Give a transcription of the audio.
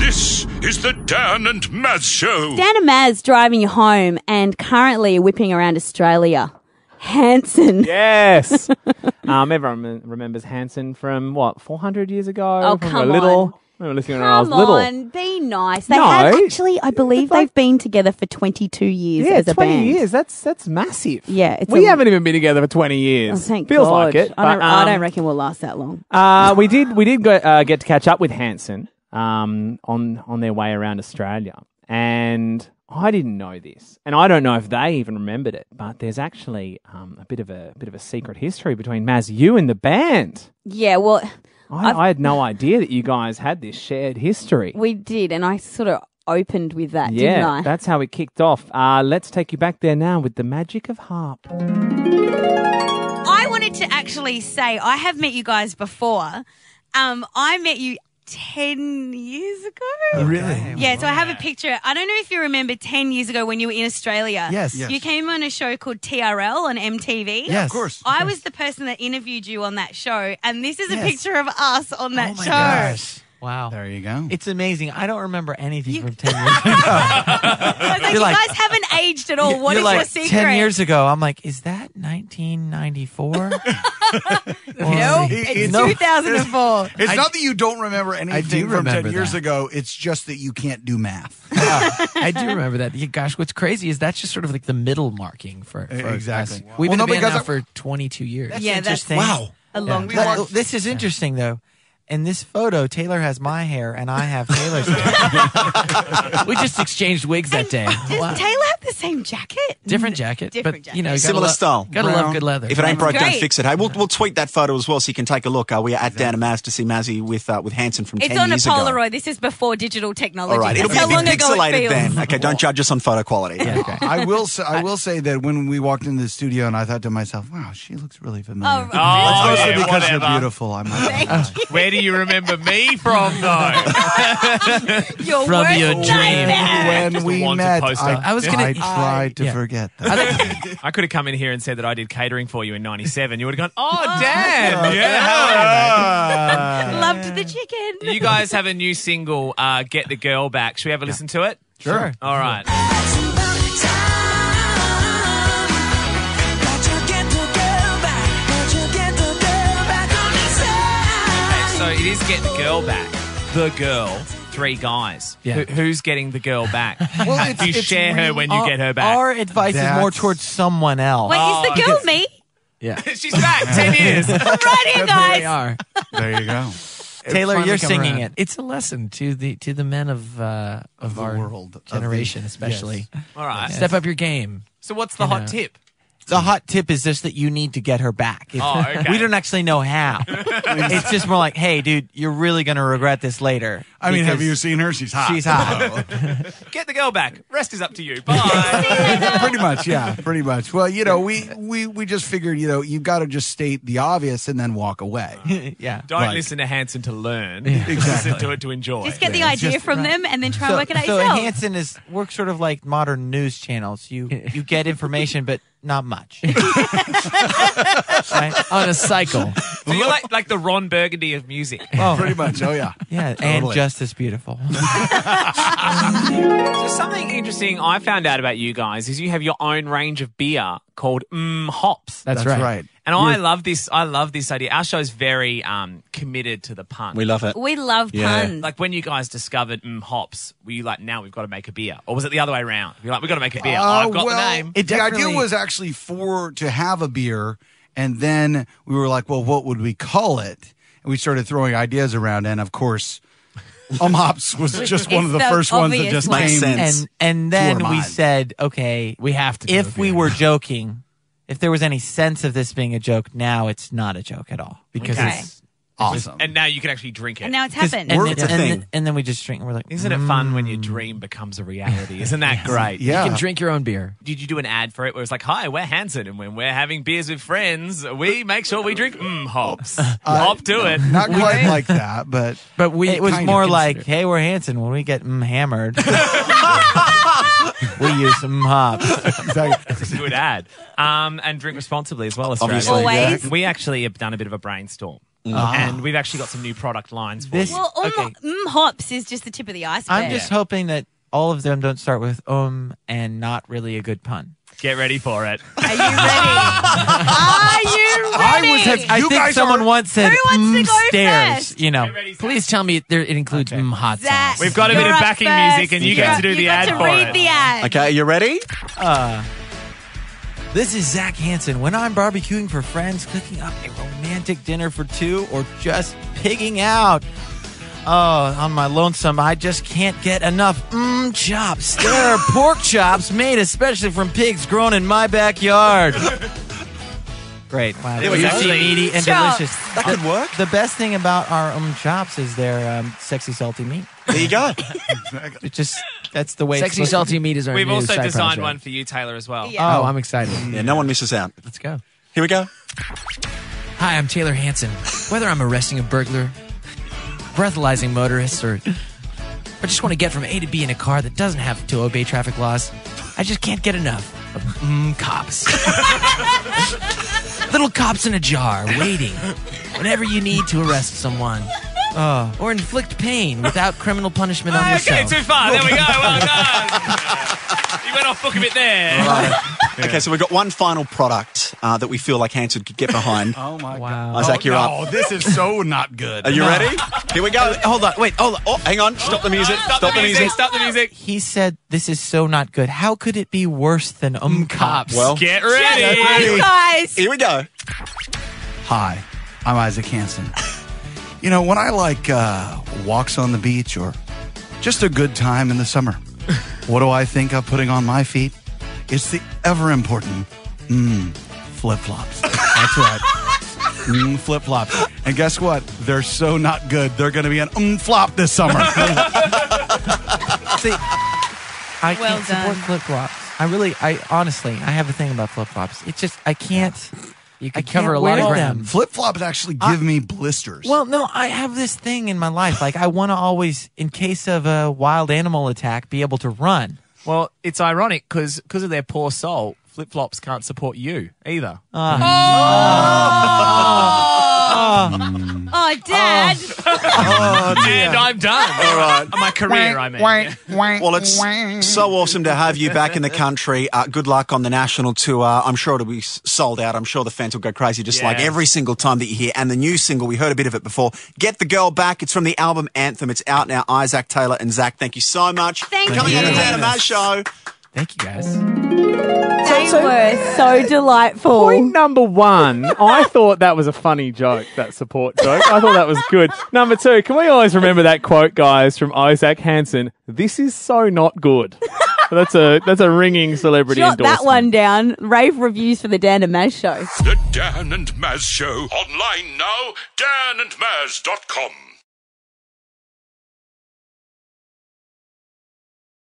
This is the Dan and Maz Show. Dan and Maz driving you home and currently whipping around Australia. Hanson. Yes. Everyone remembers Hanson from, 400 years ago? Oh, From come we were little. on. We were listening when I was Come little. on, be nice. They No. have actually, I believe they've been together for 22 years Yeah, as a 20 band. years. That's massive. Yeah, it's we haven't even been together for 20 years. Oh, thank Feels God. like it. I don't reckon we'll last that long. We did get to catch up with Hanson on their way around Australia, and I didn't know this, and I don't know if they even remembered it, but there's actually a bit of a secret history between Maz, you and the band. Yeah, well, I had no idea that you guys had this shared history. we did, and I sort of opened with that, didn't Yeah, I? that's how it kicked off. Let's take you back there now with the magic of harp. I wanted to actually say I have met you guys before. I met you 10 years ago. Really? Yeah, so I have a picture. I don't know if you remember 10 years ago when you were in Australia. Yes. You came on a show called TRL on MTV. Yes. Of course. I was the person that interviewed you on that show, and this is a Yes. picture of us on that Oh my show. gosh. Wow. There you go. It's amazing. I don't remember anything from 10 years ago. I was like, You're you like- guys haven't aged at all. What You're is like, your secret? 10 years ago, I'm like, is that 1994? Nope, it's No. 2004. It's not that you don't remember anything from 10 remember years that. ago. It's just that you can't do math. I do remember that. Yeah, gosh, what's crazy is that's just sort of like the middle marking for Exactly. us. We've Well, been no, a band because now I- for 22 years. That's Yeah, that's- interesting. Wow. A long That- time. this is interesting, though. In this photo, Taylor has my hair and I have Taylor's hair. We just exchanged wigs that day. Does Taylor have the same jacket? Different jacket, Different but you know, jacket. Similar style. Gotta Brown. love good leather. If it ain't broke, don't great. fix it. Hey, we'll tweet that photo as well, so you can take a look. We are at Dan and Maz to see Mazzy with Hanson from It's 10 on a years ago. Polaroid. This is before digital technology. All right, it'll That's be a how long bit ago it pixelated feels. then. Okay, don't judge us on photo quality. Yeah, okay. I will say that when we walked into the studio, and I thought to myself, "Wow, she looks really familiar." Oh, Oh, Mostly yeah, because whatever. you're beautiful. I'm like, Where do you remember me from, though? your From worst your dream. nightmare. when we wanted met, poster. I I was gonna- tried to Yeah. forget that. I could have come in here and said that I did catering for you in 97. You would have gone, oh, Dan. Yeah. Loved the chicken. You guys have a new single, Get the Girl Back. Should we have a listen to it? Sure. All right. So it is Get the Girl Back. The girl, 3 guys. Yeah. Who's getting the girl back? Well, Do you share her when you get her back? Our advice is more That's- towards someone else. Wait, is the girl me? Yeah. She's back, 10 years. I'm right here, Here we guys. are. There you go. Taylor, Finally you're come singing around. it. It's a lesson to the men of the our world, of the- generation, especially. All right. Step up your game. So what's the You hot know. tip? The hot tip is just that you need to get her back. Oh, okay. We don't actually know how. It's just more like, hey, dude, you're really going to regret this later. I mean, have because you seen her? She's hot. She's hot. Get the girl back. Rest is up to you. Bye. Pretty much, yeah, pretty much. Well, we just figured, you got to just state the obvious and then walk away. Yeah. Don't Like- listen to Hanson to learn. Exactly. Listen to it to enjoy. Just get the idea from them and then try and work it out So yourself. Hanson works sort of like modern news channels. You get information, but not much. Right? On a cycle. So you're like the Ron Burgundy of music. Oh, Pretty much. Oh, yeah. yeah, and Totally. just as beautiful. So something interesting I found out about you guys is you have your own range of beer called Hops. That's That's right. right. And I love this. I love this idea. Our show's very committed to the pun. We love it. We love Yeah. puns. Like when you guys discovered Hops, were you like, now we've got to make a beer? Or was it the other way around? You're like, we've got to make a beer. I've got the name. It The idea definitely- was actually to have a beer, and then we were like, well, what would we call it? And we started throwing ideas around, and of course, Hops was just one of the It's the first ones that obvious just one. Makes came. sense. and then To our we mind. said, okay, We have to. do if a we beer. were joking, if there was any sense of this being a joke, now it's not a joke at all because Okay. it's Awesome. And now you can actually drink it. And now it's 'cause- happened. And, It's a then, thing. and then we just drink and we're like, Isn't it fun when your dream becomes a reality? Isn't that great? Yeah. You can drink your own beer. Did you do an ad for it where it's like, hi, we're Hanson, and when we're having beers with friends, we make sure we drink hops. Hop to it. Not quite like that, but But we it was kind of more consider like, it. hey, we're Hanson. When we get hammered, we use some hops. It's a good ad. And drink responsibly as well, Australia. Obviously. Always. We actually have done a bit of a brainstorm. and we've actually got some new product lines for you. Well, hops is just the tip of the iceberg. I'm just hoping that all of them don't start with and not really a good pun. Get ready for it. Are you ready? Are you ready? I think someone once said Who wants to go stairs. first? You know, Please tell me it includes hot Zach, sauce. We've got a bit you're of up backing first. music, and you get to do the ad You got for to read it. the ad. Okay, are you ready? This is Zach Hanson. When I'm barbecuing for friends, cooking up a romantic dinner for two, or just pigging out. Oh, on my lonesome, I just can't get enough chops. There are pork chops made especially from pigs grown in my backyard. Great. Wow. There we go. Juicy, meaty, and Chops. delicious. That could work. The best thing about our chops is their sexy, salty meat. There you go. That's the way Sexy it's supposed salty meat is our We've new also side designed project. one for you, Taylor, as well. Yeah. Oh, I'm excited. Yeah, no one misses out. Let's go. Here we go. Hi, I'm Taylor Hanson. Whether I'm arresting a burglar, breathalyzing motorists, or just want to get from A to B in a car that doesn't have to obey traffic laws, I just can't get enough of cops. Little cops in a jar, waiting whenever you need to arrest someone. Or inflict pain without criminal punishment on yourself. Okay, too far. There we go. Well done. You went off book a bit there. Okay, so we've got one final product that we feel like Hanson could get behind. Oh my Wow. Isaac, you're up. Oh, this is so not good. Are you ready? Here we go. Hold on. Wait. Hold on. Oh, hang on. Stop the music. Stop the music. Stop the music. He said this is so not good. How could it be worse than cops? Well, Get ready. Yes, guys. here we go. Hi, I'm Isaac Hanson. You know, when I like walks on the beach or just a good time in the summer, what do I think of putting on my feet? It's the ever important flip-flops. That's right. Flip-flops. And guess what? They're so not good. They're going to be an flop this summer. See, I Well can't support done. flip-flops. I honestly, I have a thing about flip-flops. It's just, I can't. You I could cover can't a lot of wear ground. them. Flip-flops actually give me blisters. Well, no, I have this thing in my life. Like, I want to always, in case of a wild animal attack, be able to run. Well, it's ironic because of their poor soul, flip-flops can't support you either. Oh, Dad. And I'm done. All right. My career, I mean. Well, it's so awesome to have you back in the country. Good luck on the national tour. I'm sure it'll be sold out. I'm sure the fans will go crazy just like Yes. every single time that you hear. And the new single, we heard a bit of it before, Get the Girl Back. It's from the album Anthem. It's out now. Isaac, Taylor, and Zach, thank you so much Thank for coming you. on the Dan and Maz show. Thank you, guys. They were so delightful. Point number one, I thought that was a funny joke, that support joke. I thought that was good. Number two, can we always remember that quote, guys, from Isaac Hanson? This is so not good. That's a ringing celebrity Jot endorsement. that one down. Rave reviews for the Dan and Maz show. The Dan and Maz Show. Online now, danandmaz.com.